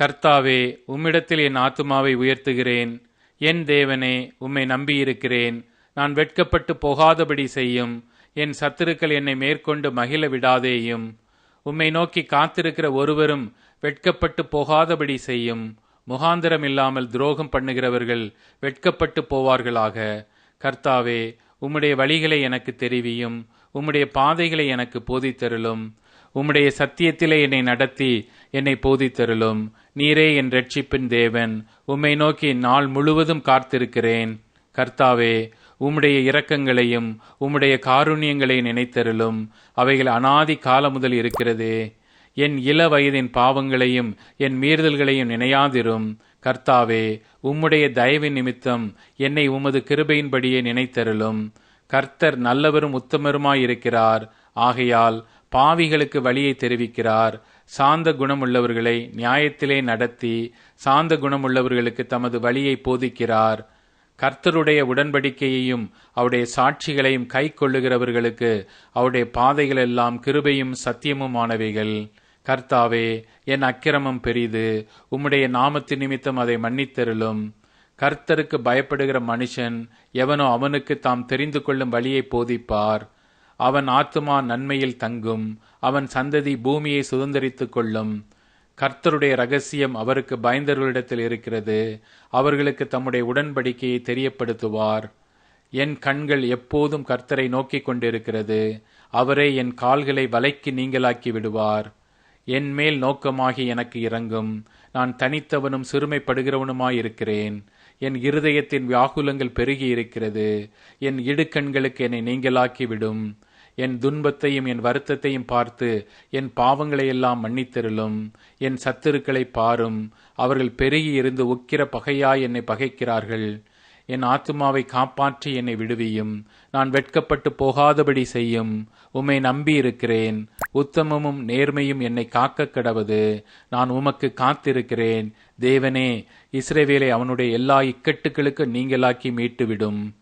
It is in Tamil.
கர்த்தாவே, உம்மிடத்தில் என் ஆத்துமாவை உயர்த்துகிறேன். என் தேவனே, உம்மை நம்பியிருக்கிறேன். நான் வெட்கப்பட்டு போகாதபடி செய்யும். என் சத்துருக்கள் என்னை மேற்கொண்டு மகிழ விடாதேயும். உம்மை நோக்கி காத்திருக்கிற ஒருவரும் வெட்கப்பட்டு போகாதபடி செய்யும். முகாந்திரம் இல்லாமல் துரோகம் பண்ணுகிறவர்கள் வெட்கப்பட்டு போவார்களாக. கர்த்தாவே, உம்முடைய வழிகளை எனக்கு தெரிவியும். உம்முடைய பாதைகளை எனக்கு போதித்தருளும். உம்முடைய சத்தியத்திலே என்னை நடத்தி என்னை போதித்தருளும். நீரே என் இரட்சிப்பின் தேவன். உம்மை நோக்கி நாள் முழுவதும் காத்திருக்கிறேன். கர்த்தாவே, உம்முடைய இரக்கங்களையும் உம்முடைய காருண்யங்களையும் நினைத்தருளும். அவைகள் அனாதி காலம் முதல் இருக்கிறதே. என் இள வயதின் பாவங்களையும் என் மீறுதல்களையும் நினையாதிரும். கர்த்தாவே, உம்முடைய தயவின் நிமித்தம் என்னை உமது கிருபையின்படியே நினைத்தருளும். கர்த்தர் நல்லவரும் உத்தமருமாயிருக்கிறார். ஆகையால் பாவிகளுக்கு வழியை தெரிவிக்கிறார். சாந்த குணமுள்ளவர்களை நியாயத்திலே நடத்தி சாந்த குணமுள்ளவர்களுக்கு தமது வழியை போதிக்கிறார். கர்த்தருடைய உடன்படிக்கையையும் அவருடைய சாட்சிகளையும் கை கொள்ளுகிறவர்களுக்கு அவருடைய பாதைகள் எல்லாம் கிருபையும் சத்தியமுமானவைகள். கர்த்தாவே, என் அக்கிரமம் பெரிது. உம்முடைய நாமத்தின் நிமித்தம் அதை மன்னித்தருளும். கர்த்தருக்கு பயப்படுகிற மனுஷன் எவனோ அவனுக்கு தாம் தெரிந்து கொள்ளும் வழியை போதிப்பார். அவன் ஆத்துமா நன்மையில் தங்கும். அவன் சந்ததி பூமியை சுதந்தரித்துக் கொள்ளும். கர்த்தருடைய ரகசியம் அவருக்கு பயந்தவர்களிடத்தில் இருக்கிறது. அவர்களுக்கு தம்முடைய உடன்படிக்கையை தெரியப்படுத்துவார். என் கண்கள் எப்போதும் கர்த்தரை நோக்கிக் கொண்டிருக்கிறது. அவரே என் கால்களை வலைக்கு நீங்களாக்கி விடுவார். என் மேல் நோக்கமாகி எனக்கு இரங்கும். நான் தனித்தவனும் சிறுமைப்படுகிறவனுமாயிருக்கிறேன். என் இருதயத்தின் வியாகுலங்கள் பெருகி இருக்கிறது. என் இடுக்கண்களுக்கு என்னை நீங்களாக்கி விடும். என் துன்பத்தையும் என் வருத்தத்தையும் பார்த்து என் பாவங்களையெல்லாம் மன்னித்தருளும். என் சத்துருக்களை பாரும். அவர்கள் பெருகி இருந்து உக்கிர பகையாய் என்னை பகைக்கிறார்கள். என் ஆத்துமாவை காப்பாற்றி என்னை விடுவியும். நான் வெட்கப்பட்டு போகாதபடி செய்யும். உம்மை நம்பி இருக்கிறேன். உத்தமமும் நேர்மையும் என்னை காக்க கடவது. நான் உமக்கு காத்திருக்கிறேன். தேவனே, இஸ்ரவேலை அவனுடைய எல்லா இக்கட்டுகளுக்கு நீங்களாக்கி மீட்டுவிடும்.